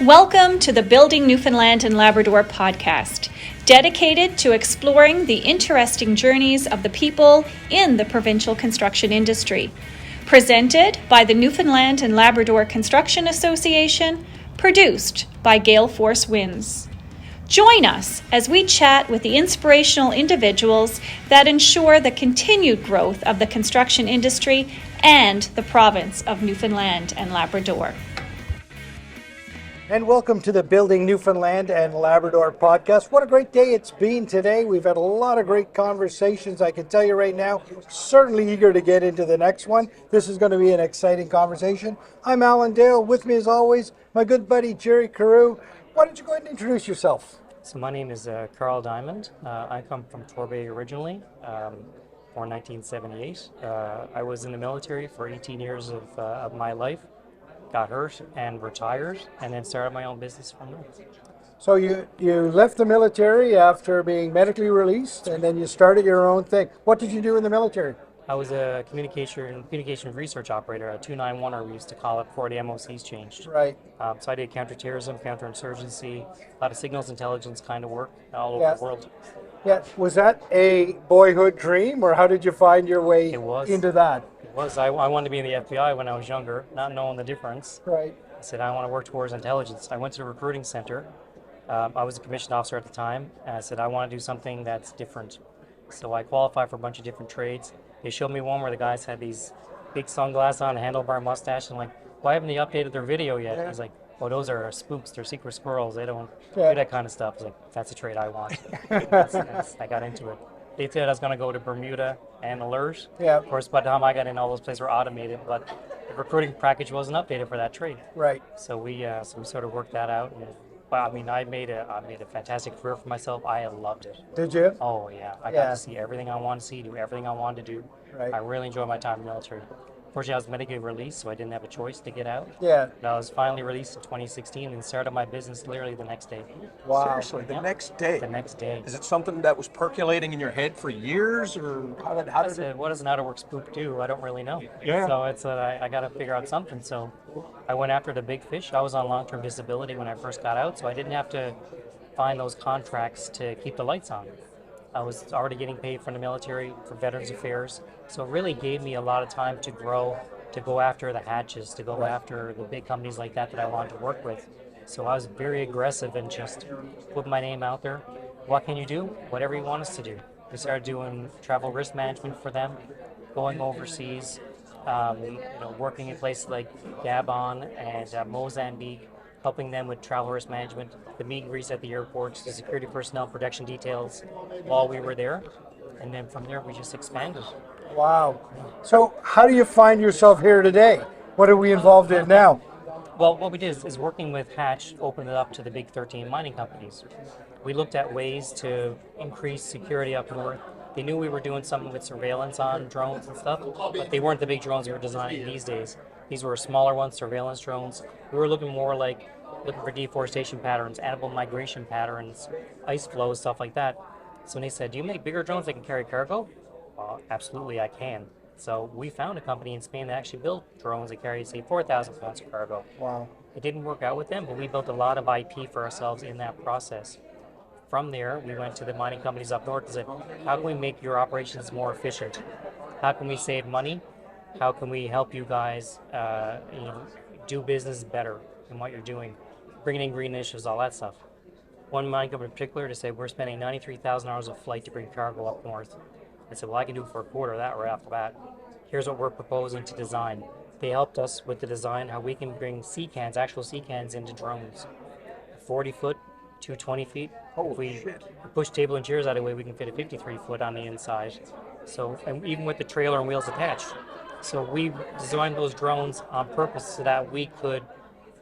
Welcome to the Building Newfoundland and Labrador podcast, dedicated to exploring the interesting journeys of the people in the provincial construction industry. Presented by the Newfoundland and Labrador Construction Association, produced by Gale Force Winds. Join us as we chat with the inspirational individuals that ensure the continued growth of the construction industry and the province of Newfoundland and Labrador. And welcome to the Building Newfoundland and Labrador podcast. What a great day it's been today. We've had a lot of great conversations. I can tell you right now, certainly eager to get into the next one. This is going to be an exciting conversation. I'm Alan Dale. With me as always, my good buddy Jerry Carew. Why don't you go ahead and introduce yourself? So my name is Carl Dymond. I come from Torbay originally, born 1978. I was in the military for 18 years of my life. Got hurt and retired, and then started my own business from there. So you left the military after being medically released, and then you started your own thing. What did you do in the military? I was a communication research operator, a 291er we used to call it before the MOCs changed. Right. So I did counterterrorism, counterinsurgency, a lot of signals intelligence kind of work all over the world. Yeah. Was that a boyhood dream, or how did you find your way into that? I wanted to be in the FBI when I was younger, not knowing the difference. Right. I said, I want to work towards intelligence. I went to the recruiting center. I was a commissioned officer at the time, and I said, I want to do something that's different. So I qualified for a bunch of different trades. They showed me one where the guys had these big sunglasses on, a handlebar mustache, and I'm like, why haven't they updated their video yet? Yeah. He's like, oh, those are spooks. They're secret squirrels. They don't do that kind of stuff. I was like, that's a trade I want. I got into it. They said I was going to go to Bermuda and Alert. Yeah. Of course, by the time I got in, all those places were automated, but the recruiting package wasn't updated for that trade. Right. So we sort of worked that out. And, well, I mean, I made a fantastic career for myself. I loved it. Did you? Oh yeah, I got to see everything I wanted to see, do everything I wanted to do. Right. I really enjoyed my time in the military. Fortunately, I was medically released, so I didn't have a choice to get out. Yeah. But I was finally released in 2016 and started my business literally the next day. Wow. Seriously, the next day? The next day. Is it something that was percolating in your head for years, or how did it? What does an out-of-work spook do? I don't really know. Yeah. So it's I got to figure out something. So I went after the big fish. I was on long-term disability when I first got out, so I didn't have to find those contracts to keep the lights on. I was already getting paid from the military for Veterans Affairs, so it really gave me a lot of time to grow, to go after the hatches, to go after the big companies like that I wanted to work with. So I was very aggressive and just put my name out there. What can you do? Whatever you want us to do. We started doing travel risk management for them, going overseas, working in places like Gabon and Mozambique, helping them with travel risk management, the meet and greets at the airports, the security personnel protection details while we were there. And then from there, we just expanded. Wow. So how do you find yourself here today? What are we involved in now? Well, what we did is working with Hatch, opened it up to the big 13 mining companies. We looked at ways to increase security up north. They knew we were doing something with surveillance on drones and stuff, but they weren't the big drones we were designing these days. These were smaller ones, surveillance drones. We were looking for deforestation patterns, animal migration patterns, ice flows, stuff like that. So when they said, do you make bigger drones that can carry cargo? Well, absolutely, I can. So we found a company in Spain that actually built drones that carry, say, 4,000 pounds of cargo. Wow. It didn't work out with them, but we built a lot of IP for ourselves in that process. From there, we went to the mining companies up north and said, how can we make your operations more efficient? How can we save money? How can we help you guys do business better in what you're doing? Bringing in green initiatives, all that stuff. One mining company in particular to say, we're spending 93,000 hours of flight to bring cargo up north. I said, well, I can do it for a quarter of that right off the bat. Here's what we're proposing to design. They helped us with the design, how we can bring actual sea cans into drones. 40 foot, 220 feet. If we push table and chairs out of the way, we can fit a 53 foot on the inside. So, and even with the trailer and wheels attached. So we designed those drones on purpose so that we could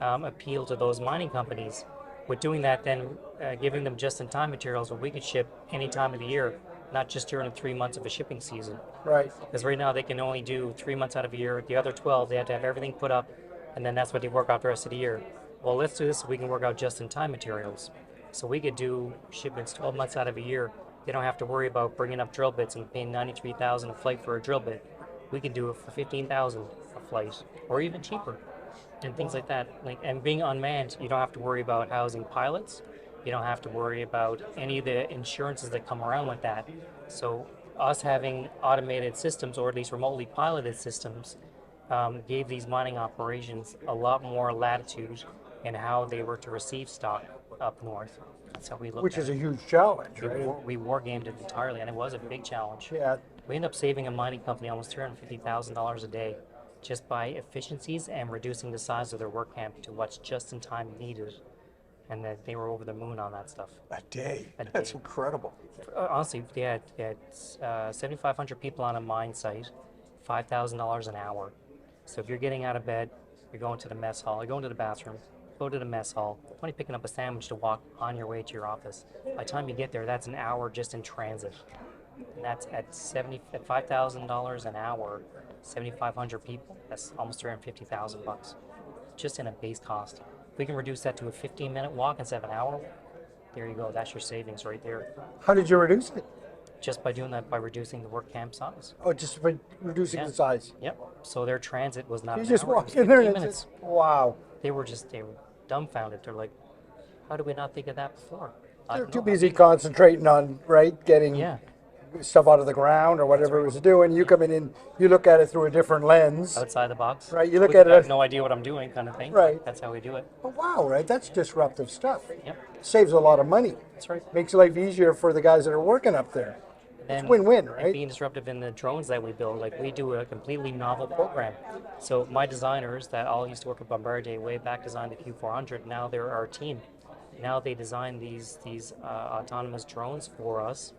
appeal to those mining companies. With doing that, then giving them just-in-time materials where we could ship any time of the year, not just during the 3 months of a shipping season. Right. Because right now they can only do 3 months out of a year. The other 12, they have to have everything put up, and then that's what they work out the rest of the year. Well, let's do this so we can work out just-in-time materials. So we could do shipments 12 months out of a year. They don't have to worry about bringing up drill bits and paying $93,000 a flight for a drill bit. We can do it for $15,000 a flight, or even cheaper. and things like that. Like, and being unmanned, you don't have to worry about housing pilots. You don't have to worry about any of the insurances that come around with that. So us having automated systems, or at least remotely piloted systems, gave these mining operations a lot more latitude in how they were to receive stock up north. That's how we looked Which at is a it. huge challenge, We, right? we war gamed it entirely, and it was a big challenge. Yeah. We ended up saving a mining company almost $350,000 a day just by efficiencies and reducing the size of their work camp to what's just in time needed. And that they were over the moon on that stuff. A day. A That's day. incredible. Honestly, they had 7,500 people on a mine site, $5,000 an hour. So if you're getting out of bed, you're going to the mess hall, you're going to the bathroom, go to the mess hall, only picking up a sandwich to walk on your way to your office. By the time you get there, that's an hour just in transit. And that's at $5,000 an hour, 7,500 people. That's almost 350,000 bucks, just in a base cost. If we can reduce that to a 15-minute walk instead of an hour, there you go. That's your savings right there. How did you reduce it? Just by doing that, by reducing the work camp size. Oh, just by reducing Yeah. the size. Yep. So their transit was not You an just hour, it walk was in there 15 and minutes. it's wow. They were dumbfounded. They're like, how did we not think of that before? I They're don't too know. busy concentrating on getting Yeah. stuff out of the ground or whatever it was doing. You come in and you look at it through a different lens. Outside the box. Right, you look Which at it I have as- no idea what I'm doing, kind of thing. Right. That's how we do it. Oh, wow, right? That's disruptive stuff. Yep. Saves a lot of money. That's right. Makes life easier for the guys that are working up there. And win-win, and right? being disruptive in the drones that we build, like we do a completely novel program. So my designers that all used to work at Bombardier way back designed the Q400. Now they're our team. Now they design these autonomous drones for us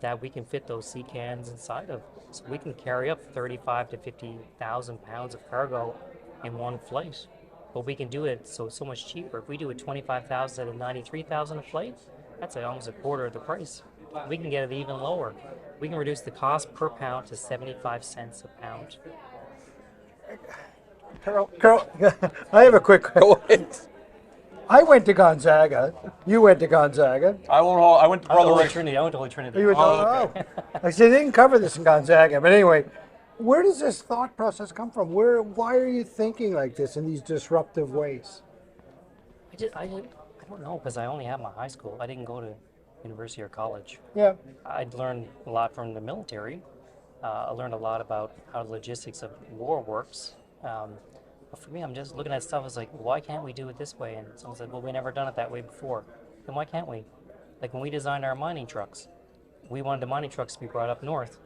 that we can fit those sea cans inside of. So we can carry up 35 to 50,000 pounds of cargo in one flight. But we can do it so much cheaper. If we do it 25,000 and 93,000 a flight, that's almost a quarter of the price. We can get it even lower. We can reduce the cost per pound to 75 cents a pound. Carl, I have a quick. Go ahead. I went to Gonzaga. You went to Gonzaga. I went to Brother Holy Rick. Trinity. I went to Holy Trinity. You went to, I said they didn't cover this in Gonzaga, but anyway, where does this thought process come from? Why are you thinking like this in these disruptive ways? I don't know, because I only have my high school. I didn't go to university or college. Yeah, I learned a lot from the military. I learned a lot about how the logistics of war works. But for me, I'm just looking at stuff as like, why can't we do it this way? And someone said, well, we never done it that way before. Then why can't we? Like when we designed our mining trucks, we wanted the mining trucks to be brought up north.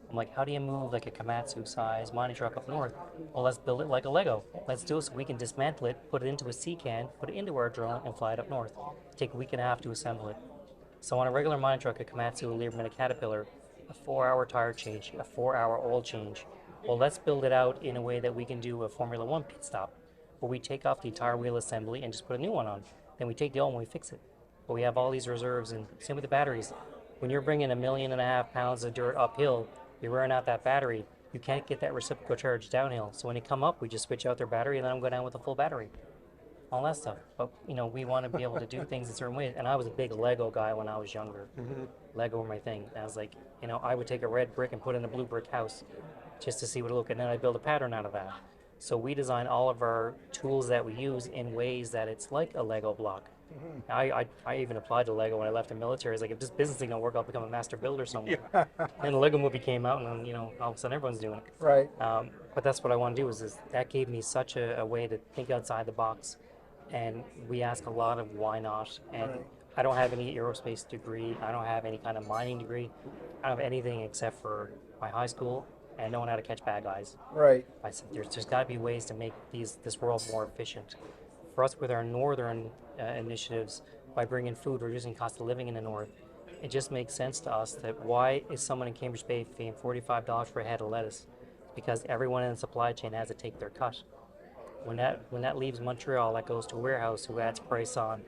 I'm like, how do you move like a Komatsu size mining truck up north? Well, let's build it like a Lego. Let's do it so we can dismantle it, put it into a sea can, put it into our drone, and fly it up north. Take a week and a half to assemble it. So on a regular mining truck, a Komatsu, a Lieberman, a Caterpillar, a 4-hour tire change, a 4-hour oil change. Well, let's build it out in a way that we can do a Formula One pit stop, where we take off the tire wheel assembly and just put a new one on. Then we take the old one and we fix it. But we have all these reserves, and same with the batteries. When you're bringing 1.5 million pounds of dirt uphill, you're wearing out that battery. You can't get that reciprocal charge downhill. So when they come up, we just switch out their battery and let them go down with a full battery. All that stuff. But, we want to be able to do things in certain ways. And I was a big Lego guy when I was younger. Lego were my thing. And I was like, I would take a red brick and put in a blue brick house just to see what it looked, and then I'd build a pattern out of that. So we design all of our tools that we use in ways that it's like a Lego block. I even applied to Lego when I left the military. I was like, if this business thing don't work, I'll become a master builder somewhere. And the Lego movie came out, and then, all of a sudden everyone's doing it. right. But that's what I want to do is that gave me such a way to think outside the box. And we ask a lot of why not. And I don't have any aerospace degree. I don't have any kind of mining degree. I don't have anything except for my high school and knowing how to catch bad guys. Right. I said, there's got to be ways to make this world more efficient. For us, with our northern initiatives, by bringing food, reducing cost of living in the north, it just makes sense to us that why is someone in Cambridge Bay paying $45 for a head of lettuce? Because everyone in the supply chain has to take their cut. When that leaves Montreal, that goes to a warehouse who adds price on.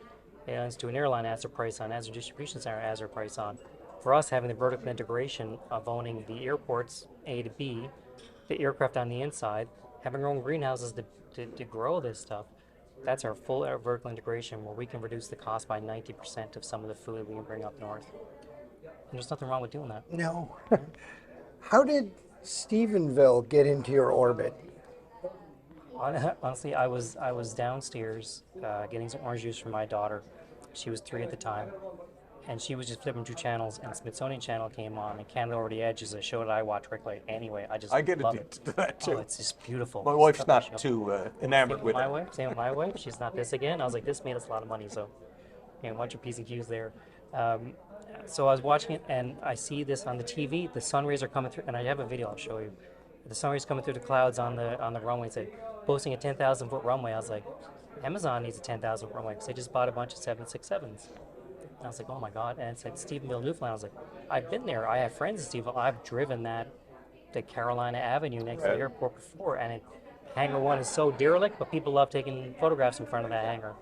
It ends to an airline, adds a price on, adds a distribution center, adds their price on. For us, having the vertical integration of owning the airports A to B, the aircraft on the inside, having our own greenhouses to grow this stuff, that's our full vertical integration where we can reduce the cost by 90% of some of the food we can bring up north. And there's nothing wrong with doing that. No. How did Stephenville get into your orbit? Honestly, I was downstairs getting some orange juice for my daughter. She was 3 at the time, and she was just flipping through channels, and Smithsonian Channel came on, and Canada Over the Edge is a show that I watch regularly. Anyway, I just I get love addicted it. to that Oh, too. it's just beautiful. My It's wife's such a not show. too Same enamored with with my it. wife. Same with my wife. She's not this again. I was like, this made us a lot of money, so watch your P's and Q's there. Um, so I was watching it, and I see this on the TV. The sun rays are coming through, and I have a video I'll show you. The sun rays coming through the clouds on the runway. Said boasting a 10,000-foot runway. I was like, Amazon needs a 10,000 foot runway because they just bought a bunch of 767s. And I was like, oh my god! And it said Stephenville, Newfoundland. I was like, I've been there. I have friends in Stephenville. I've driven that to Carolina Avenue next to the airport before, and Hangar 1 is so derelict, but people love taking photographs in front of that hangar.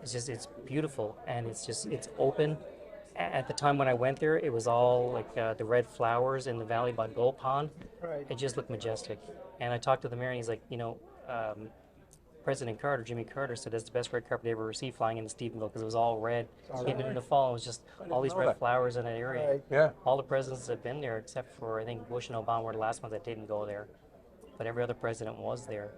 It's beautiful, and it's open. At the time when I went there, it was all like the red flowers in the valley by Gold Pond. Right. It just looked majestic. And I talked to the mayor, and he's like, President Carter, Jimmy Carter, said that's the best red carpet they ever received flying into Stephenville because it was all red. Came in the fall, it was just all these red flowers in that area. Right. Yeah. All the presidents have been there except for, I think, Bush and Obama were the last ones that didn't go there. But every other president was there.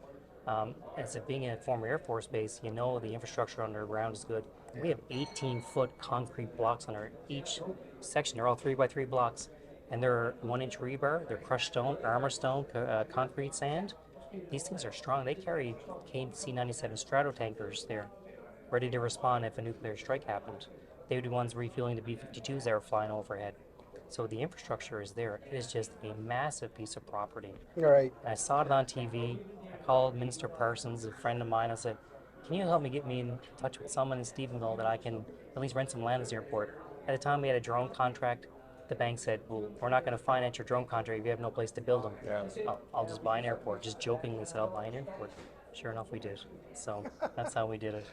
And so being in a former Air Force base, you know the infrastructure underground is good. We have 18-foot concrete blocks under each section. They're all 3x3 blocks. And they're 1-inch rebar, they're crushed stone, armor stone, concrete sand. These things are strong. They carry KC-97 strato tankers there, ready to respond if a nuclear strike happened. They would be ones refueling the B-52s that were flying overhead. So the infrastructure is there. It is just a massive piece of property. Right. And I saw it on TV. I called Minister Parsons, a friend of mine. I said, can you help me get me in touch with someone in Stephenville that I can at least rent some land at the airport? At the time, we had a drone contract. The bank said, well, we're not going to finance your drone contract if you have no place to build them. Yeah. I'll just buy an airport. Just jokingly said, I'll buy an airport. Sure enough, we did. So that's how we did it.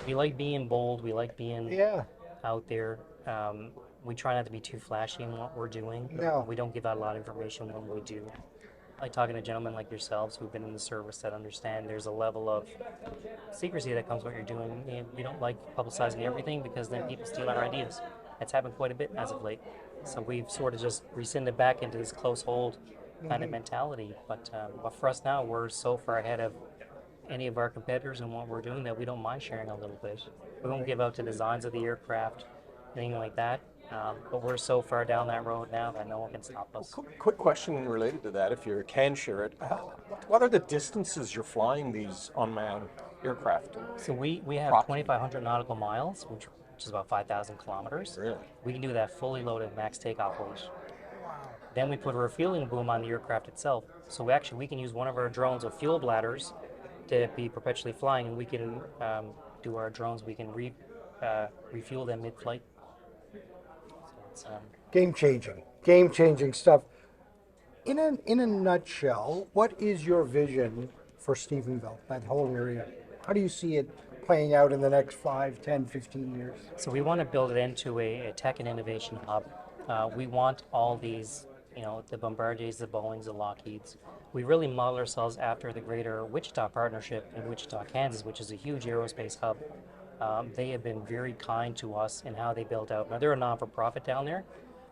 We like being bold. We like being out there. We try not to be too flashy in what we're doing. No. We don't give out a lot of information when we do. I like talking to gentlemen like yourselves who've been in the service that understand there's a level of secrecy that comes with what you're doing. And we don't like publicizing everything because then people steal our ideas. That's happened quite a bit as of late. So we've sort of just rescinded back into this close hold kind of mentality. But for us now, we're so far ahead of any of our competitors and what we're doing that we don't mind sharing a little bit. We won't give out the designs of the aircraft, anything like that. But we're so far down that road now that no one can stop us. Quick question related to that, if you can share it. What are the distances you're flying these unmanned aircraft? So we have 2,500 nautical miles, which is about 5,000 kilometers. Really? We can do that fully loaded max takeoff weight. Then we put a refueling boom on the aircraft itself. So we can use one of our drones with fuel bladders to be perpetually flying, and we can do our drones. We can refuel them mid-flight. So it's, Game changing stuff. In a nutshell, what is your vision for Stephenville, that whole area? How do you see it playing out in the next 5, 10, 15 years? So we want to build it into a tech and innovation hub. We want all these, the Bombardiers, the Boeings, the Lockheeds. We really model ourselves after the greater Wichita partnership in Wichita, Kansas, which is a huge aerospace hub. They have been very kind to us in how they built out. Now, they're a non-for-profit down there,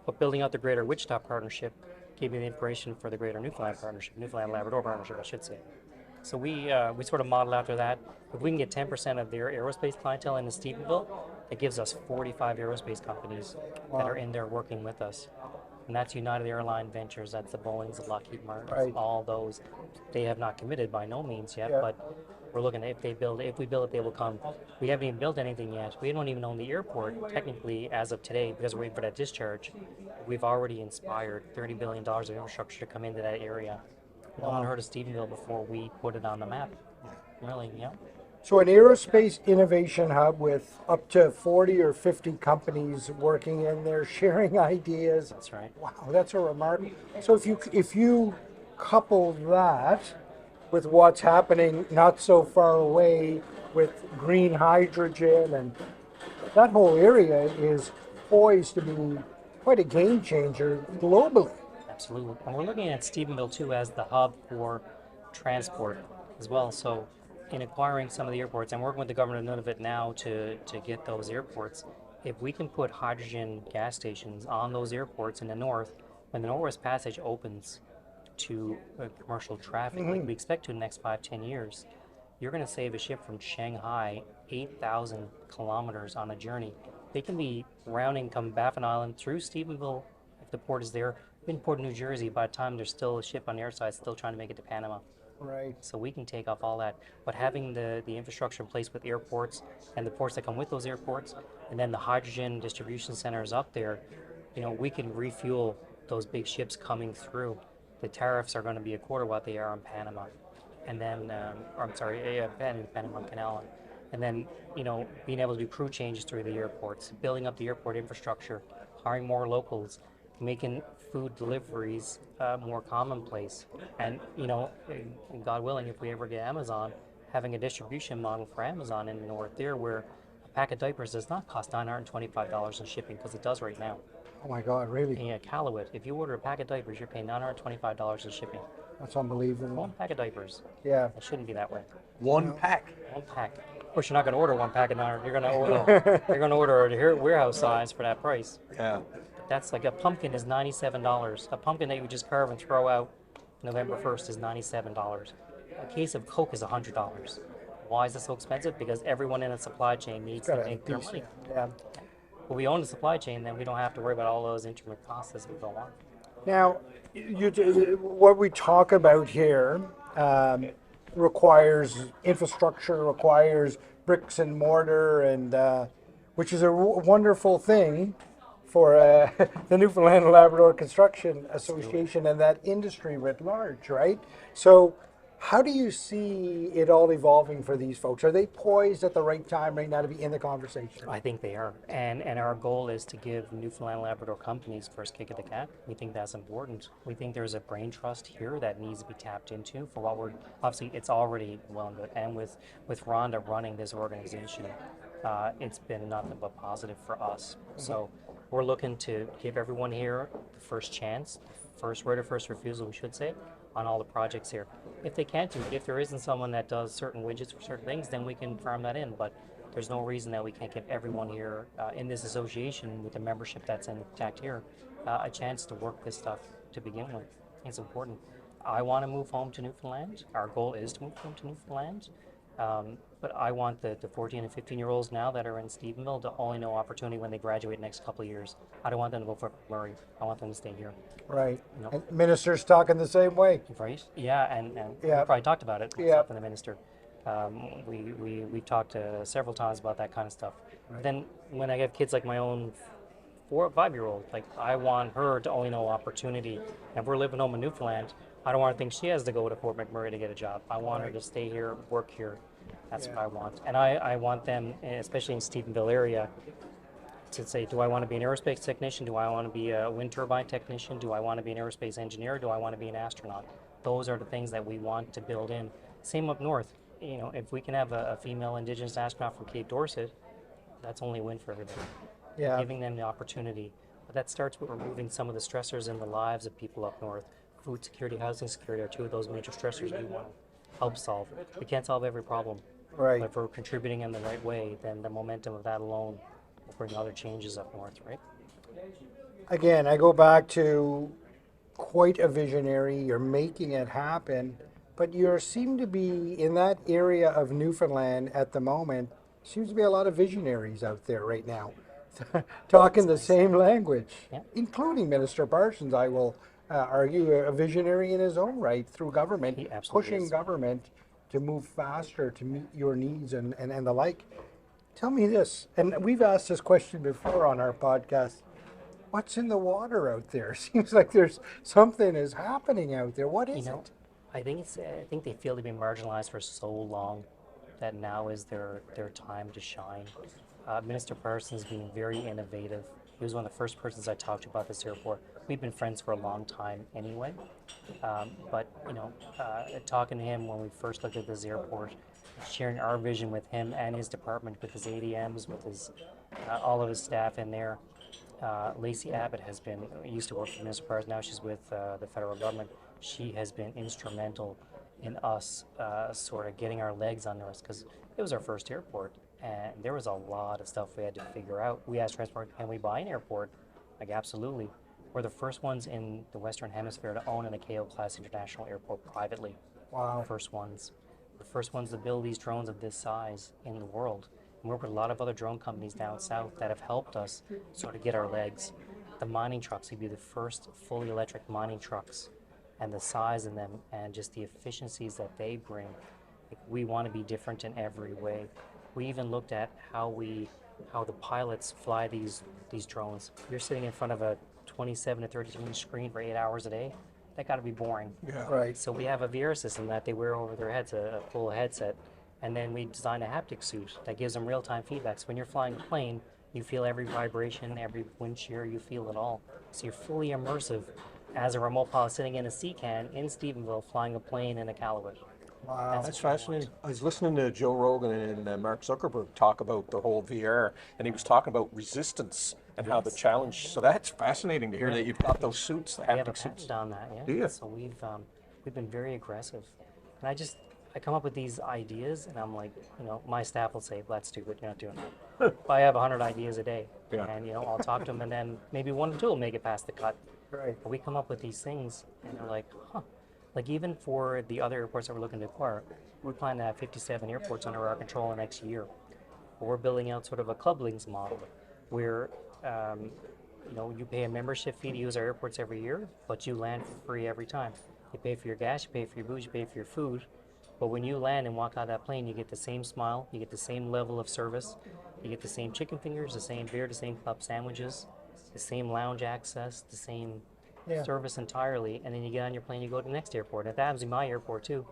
but building out the greater Wichita partnership gave me the inspiration for the greater Newfoundland partnership, Newfoundland-Labrador partnership, I should say. So we sort of model after that. If we can get 10% of their aerospace clientele into Stephenville, it gives us 45 aerospace companies that are in there working with us. And that's United Airline Ventures, that's the Boeings, the Lockheed Martins, all those. They have not committed by no means yet, but we're looking at if we build it, they will come. We haven't even built anything yet. We don't even own the airport, technically, as of today, because we're waiting for that discharge. We've already inspired $30 billion of infrastructure to come into that area. No one heard of Stephenville before we put it on the map. Really, yeah. So an aerospace innovation hub with up to 40 or 50 companies working in there, sharing ideas. That's right. Wow, that's a remarkable. So if you couple that with what's happening not so far away with green hydrogen, and that whole area is poised to be quite a game changer globally. Absolutely. And we're looking at Stephenville too as the hub for transport as well. So in acquiring some of the airports and working with the government of Nunavut now to get those airports, if we can put hydrogen gas stations on those airports in the north, when the Northwest Passage opens, to commercial traffic, like we expect to in the next 5-10 years, you're going to save a ship from Shanghai 8,000 kilometers on a journey. They can be rounding, come Baffin Island through Stephenville if the port is there. In Port of New Jersey, by the time there's still a ship on the air side, still trying to make it to Panama. Right. So we can take off all that. But having the infrastructure in place with airports and the ports that come with those airports, and then the hydrogen distribution centers up there, we can refuel those big ships coming through. The tariffs are going to be a quarter what they are in Panama. And then, or I'm sorry, Panama Canal. And then, being able to do crew changes through the airports, building up the airport infrastructure, hiring more locals, making food deliveries more commonplace. And, God willing, if we ever get Amazon, having a distribution model for Amazon in the north there where a pack of diapers does not cost $925 in shipping, because it does right now. Oh my God, really? And Callaway, if you order a pack of diapers, you're paying $925 in shipping. That's unbelievable. One pack of diapers. Yeah. It shouldn't be that way. One pack. One pack. Of course, you're not going to order one pack of nine. You're going to order. You're going to order a warehouse size for that price. Yeah. That's like a pumpkin is $97. A pumpkin that you would just carve and throw out November 1st is $97. A case of Coke is $100. Why is it so expensive? Because everyone in the supply chain needs to Got a make their piece, money. yeah. But we own the supply chain, then we don't have to worry about all those intermittent costs as we go on. Now, what we talk about here requires infrastructure, requires bricks and mortar, and which is a wonderful thing for the Newfoundland and Labrador Construction Association and that industry writ large, right? So how do you see it all evolving for these folks? Are they poised at the right time right now to be in the conversation? I think they are. And our goal is to give Newfoundland and Labrador companies first kick at the cat. We think that's important. We think there's a brain trust here that needs to be tapped into for what we're, obviously it's already well and good. And with Rhonda running this organization, it's been nothing but positive for us. So we're looking to give everyone here the first chance, first right of first refusal, we should say, on all the projects here. If they can't do it, if there isn't someone that does certain widgets for certain things, then we can farm that in. But there's no reason that we can't give everyone here in this association with the membership that's intact here a chance to work this stuff to begin with. It's important. I want to move home to Newfoundland. Our goal is to move home to Newfoundland. But I want the 14 and 15-year-olds now that are in Stephenville to only know opportunity when they graduate next couple of years. I don't want them to go for Murray. I want them to stay here. Right. And ministers talking the same way. Right. Yeah, and we Yeah. probably talked about it. Yeah. And the minister. We've talked several times about that kind of stuff. Right. Then when I have kids like my own 4 or 5-year-old, like I want her to only know opportunity. And if we're living home in Newfoundland, I don't want to think she has to go to Fort McMurray to get a job. I want her to stay here, work here. That's what I want. And I want them, especially in Stephenville area, to say, do I want to be an aerospace technician? Do I want to be a wind turbine technician? Do I want to be an aerospace engineer? Do I want to be an astronaut? Those are the things that we want to build in. Same up north. If we can have a female Indigenous astronaut from Cape Dorset, that's only a win for everybody. Yeah. Giving them the opportunity. But that starts with removing some of the stressors in the lives of people up north. Food security, housing security are 2 of those major stressors we want to help solve. We can't solve every problem. Right. But if we're contributing in the right way, then the momentum of that alone will bring other changes up north, right? Again, I go back to quite a visionary. You're making it happen, but you seem to be in that area of Newfoundland at the moment. Seems to be a lot of visionaries out there right now, talking the same language, including Minister Parsons. I will argue a visionary in his own right through government, He absolutely pushing is. government to move faster to meet your needs and the like. Tell me this, and we've asked this question before on our podcast. What's in the water out there? Seems like there's something is happening out there. What is it? I think they feel they've been marginalized for so long that now is their time to shine. Minister Parsons being very innovative. He was one of the first persons I talked to about this airport. We've been friends for a long time anyway. But talking to him when we first looked at this airport, sharing our vision with him and his department, with his ADMs, with his all of his staff in there. Lacey Abbott used to work for Minister Parsons, now she's with the federal government. She has been instrumental in us sort of getting our legs under us, because it was our first airport and there was a lot of stuff we had to figure out. We asked Transport, can we buy an airport? Like, absolutely. We're the first ones in the Western Hemisphere to own an ACAO class international airport privately. Wow. First ones. The first ones to build these drones of this size in the world. And we work with a lot of other drone companies down south that have helped us sort of get our legs. The mining trucks would be the first fully electric mining trucks, and the size in them and just the efficiencies that they bring. Like, we want to be different in every way. We even looked at how the pilots fly these drones. You're sitting in front of a 27 to 32 inch screen for 8 hours a day. That got to be boring. Yeah. Right. So we have a VR system that they wear over their heads, a full headset, and then we design a haptic suit that gives them real-time feedback. So when you're flying a plane, you feel every vibration, every wind shear, you feel it all. So you're fully immersive as a remote pilot sitting in a Sea-Can in Stephenville flying a plane in a Iqaluit. Wow. That's fascinating. I was listening to Joe Rogan and Mark Zuckerberg talk about the whole VR, and he was talking about resistance and how the challenge. So that's fascinating to hear that you've got those suits, the We have a haptic suits. patent on that, yeah. Do you? So we've been very aggressive, and I come up with these ideas, and I'm like, my staff will say, "Well, that's stupid. You're not doing that." But I have 100 ideas a day, Yeah. and I'll talk to them, and then maybe one or two will make it past the cut. Right. But we come up with these things, and they're like, huh. Like even for the other airports that we're looking to acquire, we plan to have 57 airports under our control in the next year. But we're building out sort of a club links model where you pay a membership fee to use our airports every year, but you land for free every time. You pay for your gas, you pay for your booze, you pay for your food. But when you land and walk out of that plane, you get the same smile, you get the same level of service, you get the same chicken fingers, the same beer, the same club sandwiches, the same lounge access, the same service entirely. And then you get on your plane, you go to the next airport. If that happens in my airport too,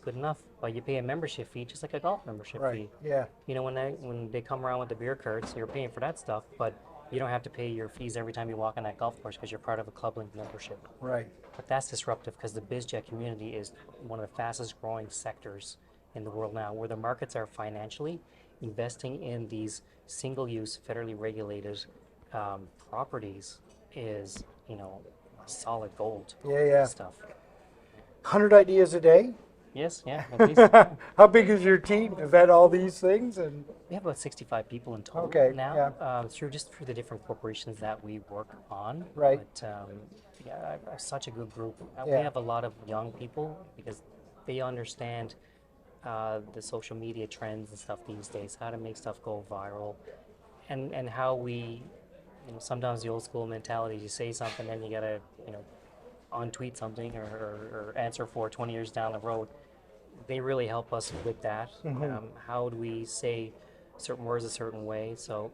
good enough. But you pay a membership fee, just like a golf membership Right. fee. Yeah. When they come around with the beer carts, you're paying for that stuff, but you don't have to pay your fees every time you walk on that golf course because you're part of a club link membership. Right. But that's disruptive because the BizJet community is one of the fastest growing sectors in the world now, where the markets are financially investing in these single-use, federally regulated properties is, solid gold Yeah. stuff. 100 ideas a day. Yes, yeah. At least, yeah. How big is your team to vet all these things? And We have about 65 people in total Okay, now, through the different corporations that we work on. Right. But I have such a good group. We Yeah. have a lot of young people because they understand the social media trends and stuff these days, how to make stuff go viral, and how we, sometimes the old school mentality, you say something, then you gotta, untweet something or answer for 20 years down the road. They really help us with that. How do we say certain words a certain way? So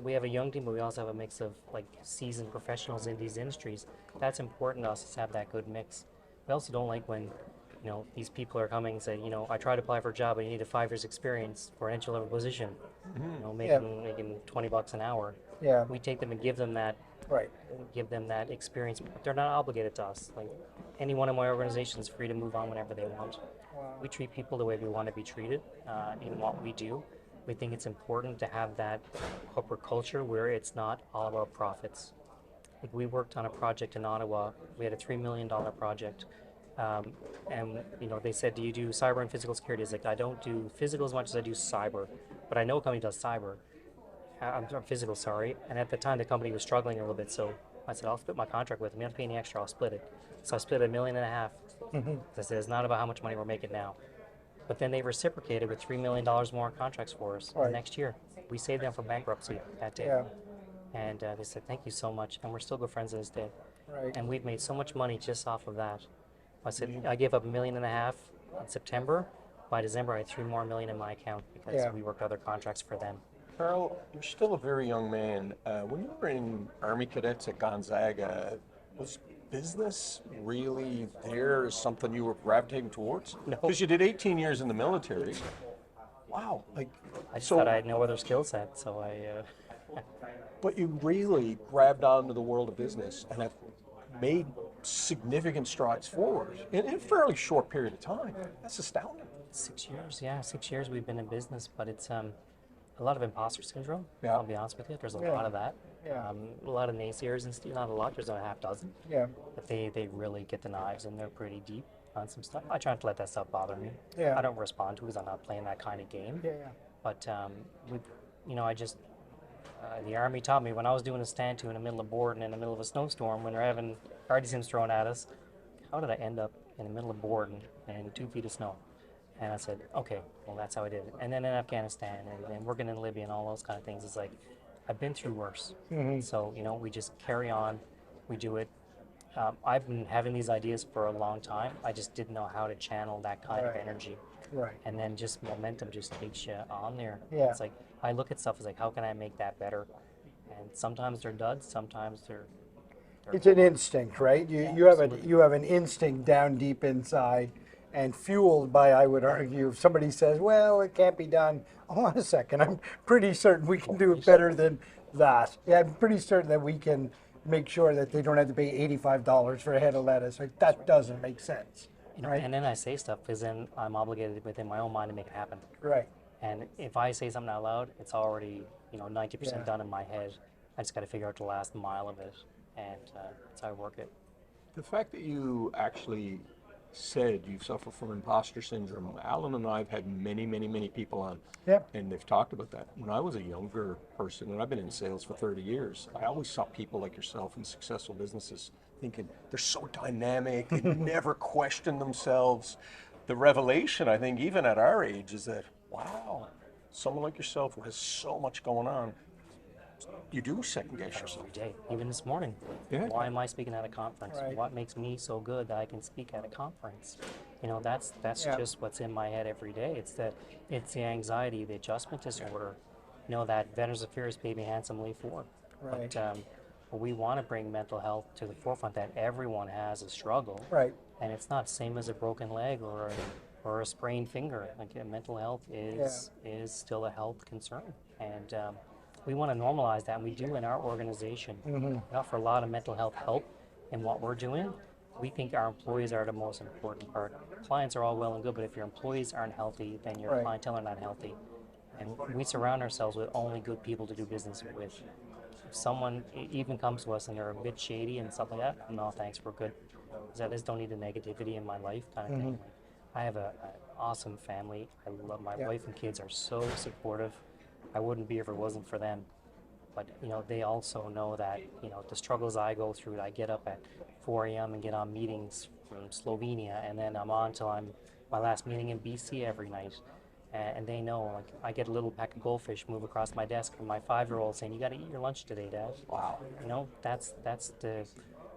we have a young team, but we also have a mix of like seasoned professionals in these industries. That's important to us, is have that good mix. We also don't like when these people are coming and say, I tried to apply for a job, but you need a 5 years experience for an entry level position. Making $20 an hour. Yeah. We take them and give them that Right. experience. But they're not obligated to us. Like any one of my organizations is free to move on whenever they want. We treat people the way we want to be treated in what we do. We think it's important to have that corporate culture where it's not all about profits. Like we worked on a project in Ottawa. We had a $3 million project. And they said, do you do cyber and physical security? It's like, I don't do physical as much as I do cyber, but I know a company does cyber. I'm physical, sorry. And at the time, the company was struggling a little bit, so I said, I'll split my contract with them. You don't have to pay any extra, I'll split it. So I split $1.5 million. I said, it's not about how much money we're making now. But then they reciprocated with $3 million more contracts for us the next year. We saved them from bankruptcy that day. Yeah. And they said, thank you so much. And we're still good friends to this day. Right. And we've made so much money just off of that. I said, I gave up $1.5 million in September. By December, I had $3 more million in my account because we worked other contracts for them. Carl, you're still a very young man. When you were in Army Cadets at Gonzaga, was business really there as something you were gravitating towards? No. Because you did 18 years in the military. Wow. I just thought I had no other skill set, so But you really grabbed onto the world of business and have made significant strides forward in a fairly short period of time. That's astounding. 6 years, 6 years we've been in business, but it's a lot of imposter syndrome. Yeah. I'll be honest with you. There's a lot of that. Yeah. A lot of naysayers, and not a lot. There's a half dozen. Yeah. But they really get the knives, and they're pretty deep on some stuff. I try not to let that stuff bother me. Yeah. I don't respond to it because I'm not playing that kind of game. Yeah. But The Army taught me when I was doing a stand to in the middle of Borden in the middle of a snowstorm when they're having artisans thrown at us. How did I end up in the middle of Borden and 2 feet of snow? And I said, okay, well, that's how I did it. And then in Afghanistan and working in Libya and all those kind of things, it's like, I've been through worse. So, we just carry on, we do it. I've been having these ideas for a long time. I just didn't know how to channel that kind of Right. energy. Right. And then just momentum just takes you on there. Yeah. It's like, I look at stuff as like, how can I make that better? And sometimes they're duds, sometimes they're It's an instinct, right? Absolutely. You have an instinct down deep inside, and fueled by, I would argue, if somebody says, "Well, it can't be done," hold on a second, I'm pretty certain we can do it better than that. Yeah, I'm pretty certain that we can make sure that they don't have to pay $85 for a head of lettuce. Like, that doesn't make sense, right? And then I say stuff because then I'm obligated within my own mind to make it happen. Right. And if I say something out loud, it's already 90% Yeah. done in my head. I just got to figure out the last mile of it, and that's how I work it. The fact that you actually said you suffer from imposter syndrome, Alan and I have had many, many, many people on, Yep. and they've talked about that. When I was a younger person, and I've been in sales for 30 years, I always saw people like yourself in successful businesses thinking they're so dynamic, they never question themselves. The revelation, I think, even at our age, is that, wow, someone like yourself who has so much going on, you do second guess yourself. Every day, even this morning. Yeah. Why am I speaking at a conference? Right. What makes me so good that I can speak at a conference? That's Yeah. just what's in my head every day. It's the anxiety, the adjustment disorder. That Veterans Affairs paid me handsomely for. Right. But we want to bring mental health to the forefront. That everyone has a struggle, Right. and it's not the same as a broken leg or a sprained finger. Like mental health is still a health concern, and we want to normalize that, and we do in our organization. We offer a lot of mental health help in what we're doing. We think our employees are the most important part. Clients are all well and good, but if your employees aren't healthy, then your Right. clientele are not healthy. And we surround ourselves with only good people to do business with. If someone even comes to us and they're a bit shady and stuff like that, no thanks, we're good. Because I just don't need the negativity in my life kind of thing. Like, I have an awesome family. I love my Yeah. wife and kids are so supportive. I wouldn't be here if it wasn't for them. But they also know that the struggles I go through. I get up at 4 a.m. and get on meetings from Slovenia, and then I'm on till my last meeting in BC every night. And they know, like, I get a little pack of goldfish move across my desk from my 5-year-old saying, "You got to eat your lunch today, Dad." Wow. That's the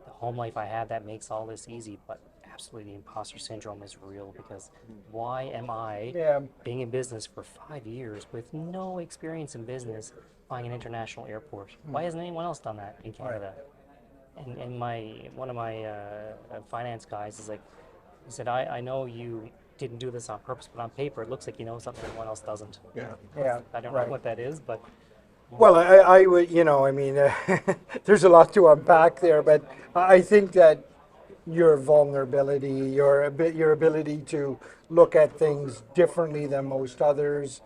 home life I have that makes all this easy. But absolutely, the imposter syndrome is real because why am I Yeah. being in business for 5 years with no experience in business flying an international airport? Why hasn't anyone else done that in Canada? And one of my finance guys is like, he said, I know you didn't do this on purpose, but on paper it looks like you know something everyone else doesn't. Yeah. Yeah. I don't Right. know what that is, but Well, I would, I mean, there's a lot to unpack there, but I think that your vulnerability, your ability to look at things differently than most others,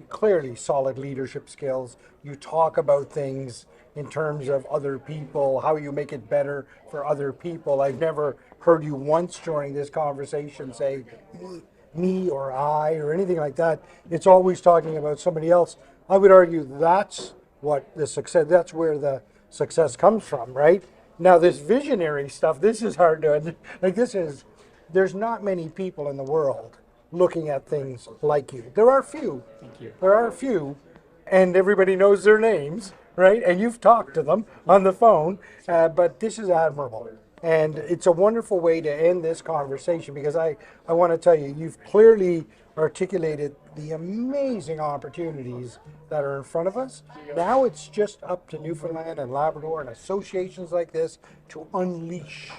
clearly solid leadership skills. You talk about things in terms of other people, how you make it better for other people. I've never heard you once during this conversation say me or I or anything like that. It's always talking about somebody else. I would argue that's that's where the success comes from, right? Now this visionary stuff, this is hard to, there's not many people in the world looking at things like you. There are few. thank you. There are a few, and everybody knows their names, right? And you've talked to them on the phone, but this is admirable. And it's a wonderful way to end this conversation because I want to tell you, you've clearly articulated the amazing opportunities that are in front of us. Now it's just up to Newfoundland and Labrador and associations like this to unleash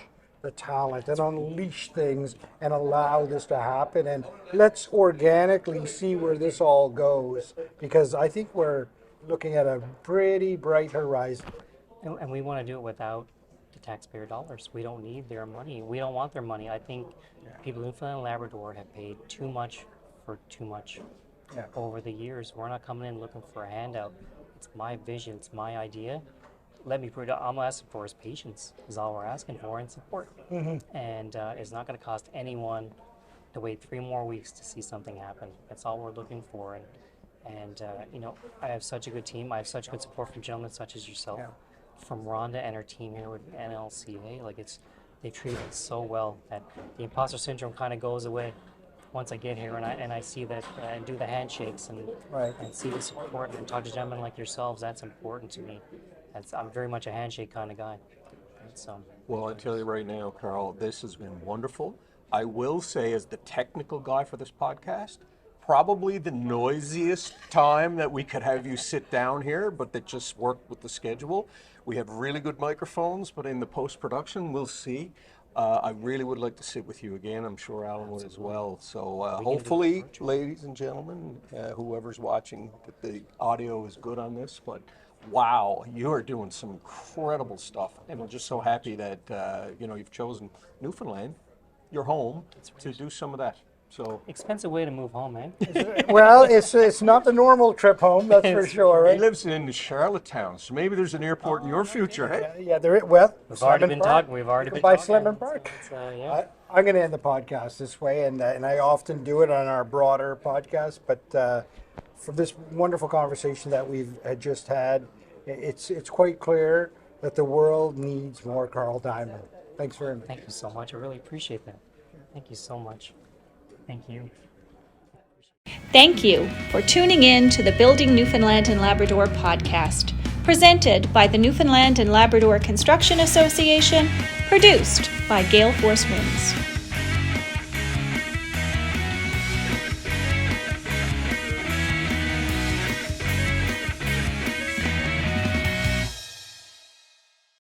the talent and unleash things and allow this to happen. And let's organically see where this all goes because I think we're looking at a pretty bright horizon. And we want to do it without the taxpayer dollars. We don't need their money. We don't want their money. I think people in Newfoundland and Labrador have paid too much for too much Yeah. over the years. We're not coming in looking for a handout. It's my vision. It's my idea. Let me prove it. I'm asking for is patience is all we're asking for and support. And it's not going to cost anyone to wait 3 more weeks to see something happen. That's all we're looking for. And I have such a good team. I have such good support from gentlemen such as yourself, from Rhonda and her team here with NLCA. They treat us so well that the imposter syndrome kind of goes away once I get here and I see that and do the handshakes and see the support and talk to gentlemen like yourselves. That's important to me. I'm very much a handshake kind of guy. So. Well, I tell you right now, Carl, this has been wonderful. I will say, as the technical guy for this podcast, probably the noisiest time that we could have you sit down here, but that just worked with the schedule. We have really good microphones, but in the post-production, we'll see. I really would like to sit with you again. I'm sure Alan would as well. So hopefully, ladies and gentlemen, whoever's watching, that the audio is good on this. But wow, you are doing some incredible stuff. And I'm just so happy that you've chosen Newfoundland, your home, to do some of that. So expensive way to move home, man. Well, it's not the normal trip home, that's for sure, right? He lives in Charlottetown, so maybe there's an airport in your future, hey? Yeah, there is. Well, we've already been talking. By Slemon Park. Yeah. I'm going to end the podcast this way, and I often do it on our broader podcast. But for this wonderful conversation that we've just had, it's quite clear that the world needs more Carl Dymond. Thanks very much. Thank you so much. I really appreciate that. Thank you so much. Thank you. Thank you for tuning in to the Building Newfoundland and Labrador podcast, presented by the Newfoundland and Labrador Construction Association, produced by Gale Force Winds.